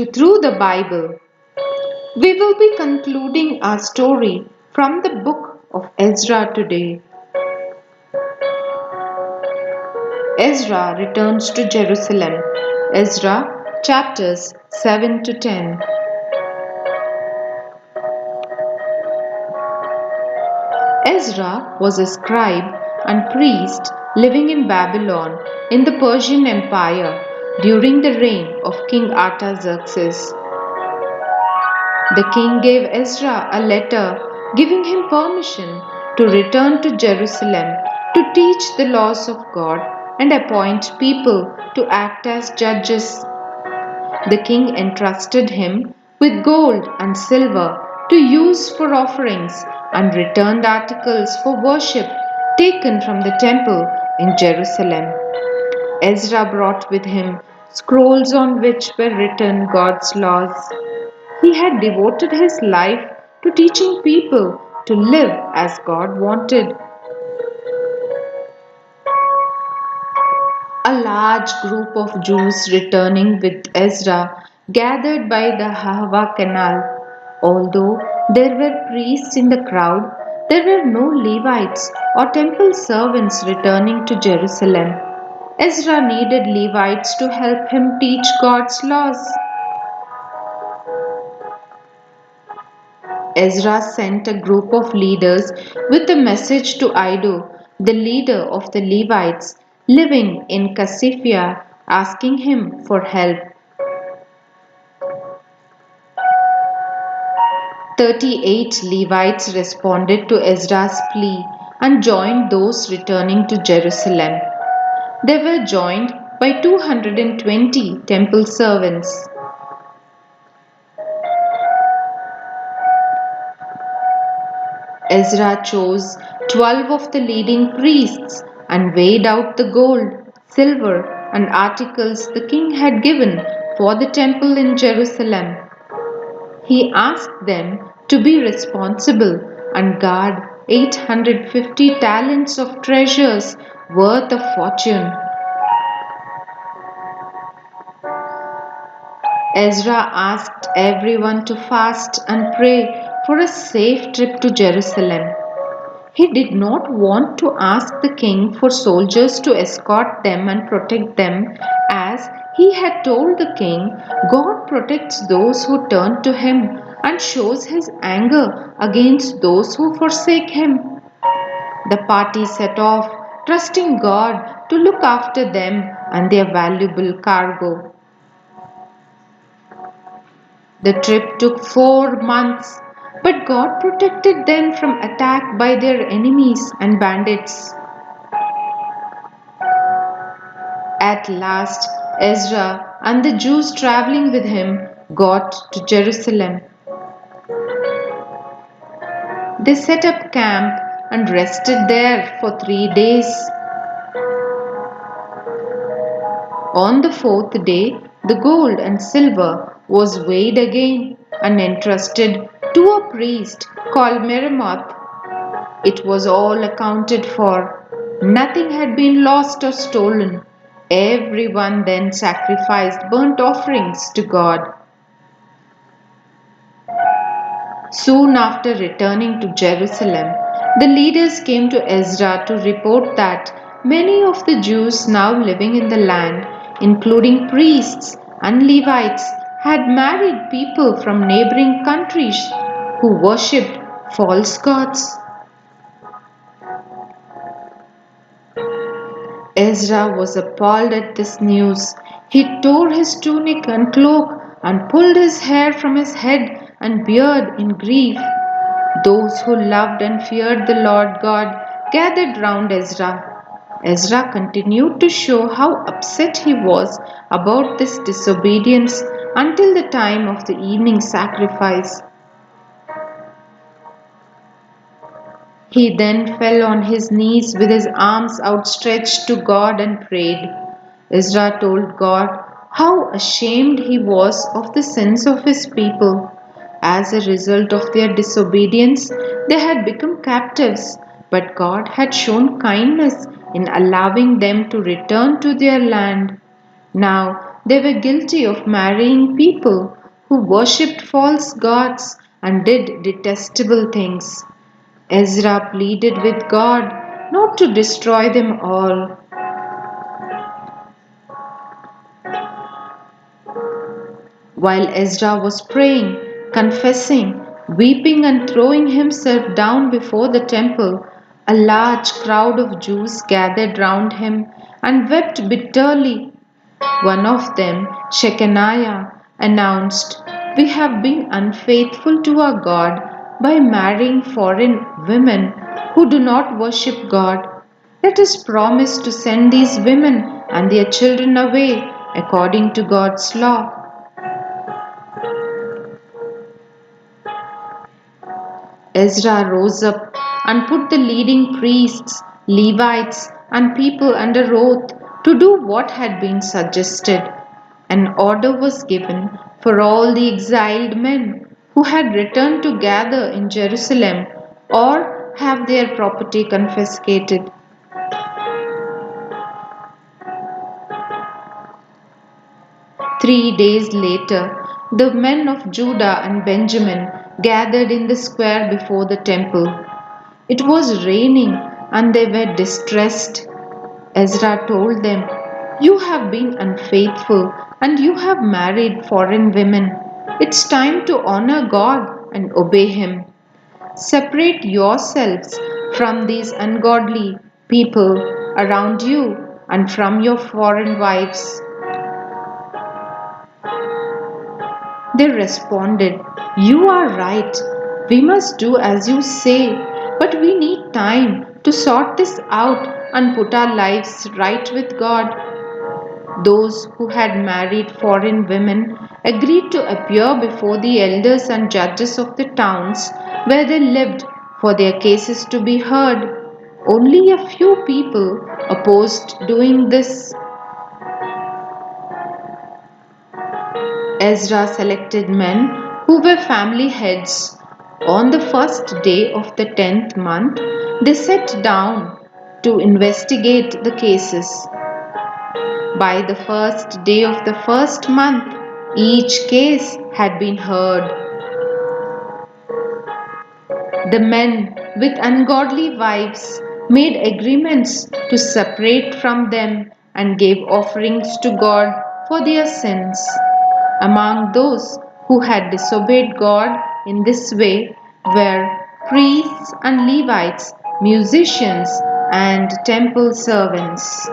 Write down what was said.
through the Bible. We will be concluding our story from the book of Ezra today. Ezra returns to Jerusalem. Ezra chapters 7 to 10. Ezra was a scribe and priest living in Babylon in the Persian Empire during the reign of King Artaxerxes. The king gave Ezra a letter giving him permission to return to Jerusalem to teach the laws of God and appoint people to act as judges. The king entrusted him with gold and silver to use for offerings and returned articles for worship taken from the temple in Jerusalem. Ezra brought with him scrolls on which were written God's laws. He had devoted his life to teaching people to live as God wanted. A large group of Jews returning with Ezra gathered by the Ahava Canal. Although there were priests in the crowd, there were no Levites or temple servants returning to Jerusalem. Ezra needed Levites to help him teach God's laws. Ezra sent a group of leaders with a message to Iddo, the leader of the Levites, living in Casiphia, asking him for help. 38 Levites responded to Ezra's plea and joined those returning to Jerusalem. They were joined by 220 temple servants. Ezra chose 12 of the leading priests and weighed out the gold, silver, and articles the king had given for the temple in Jerusalem. He asked them to be responsible and guard 850 talents of treasures worth a fortune. Ezra asked everyone to fast and pray for a safe trip to Jerusalem. He did not want to ask the king for soldiers to escort them and protect them, as he had told the king, God protects those who turn to him and shows his anger against those who forsake him. The party set off, trusting God to look after them and their valuable cargo. The trip took 4 months, but God protected them from attack by their enemies and bandits. At last, Ezra and the Jews traveling with him got to Jerusalem. They set up camp and rested there for 3 days. On the 4th day, the gold and silver was weighed again and entrusted to a priest called Meremoth. It was all accounted for. Nothing had been lost or stolen. Everyone then sacrificed burnt offerings to God. Soon after returning to Jerusalem, the leaders came to Ezra to report that many of the Jews now living in the land, including priests and Levites, had married people from neighboring countries who worshipped false gods. Ezra was appalled at this news. He tore his tunic and cloak and pulled his hair from his head and beard in grief. Those who loved and feared the Lord God gathered round Ezra. Ezra continued to show how upset he was about this disobedience until the time of the evening sacrifice. He then fell on his knees with his arms outstretched to God and prayed. Ezra told God how ashamed he was of the sins of his people. As a result of their disobedience, they had become captives, but God had shown kindness in allowing them to return to their land. Now They were guilty of marrying people who worshipped false gods and did detestable things. Ezra pleaded with God not to destroy them all. While Ezra was praying, confessing, weeping, and throwing himself down before the temple, a large crowd of Jews gathered round him and wept bitterly. One of them, Shechaniah, announced, "We have been unfaithful to our God by marrying foreign women who do not worship God. Let us promise to send these women and their children away according to God's law." Ezra rose up and put the leading priests, Levites, and people under oath to do what had been suggested. An order was given for all the exiled men who had returned to gather in Jerusalem or have their property confiscated. 3 days later, the men of Judah and Benjamin gathered in the square before the temple. It was raining and they were distressed. Ezra told them, "You have been unfaithful and you have married foreign women. It's time to honor God and obey Him. Separate yourselves from these ungodly people around you and from your foreign wives." They responded, "You are right. We must do as you say, but we need time to sort this out and put our lives right with God." Those who had married foreign women agreed to appear before the elders and judges of the towns where they lived for their cases to be heard. Only a few people opposed doing this. Ezra selected men who were family heads. On the first day of the 10th month, they sat down to investigate the cases. By the first day of the first month, each case had been heard. The men with ungodly wives made agreements to separate from them and gave offerings to God for their sins. Among those who had disobeyed God in this way were priests and Levites, musicians, and temple servants.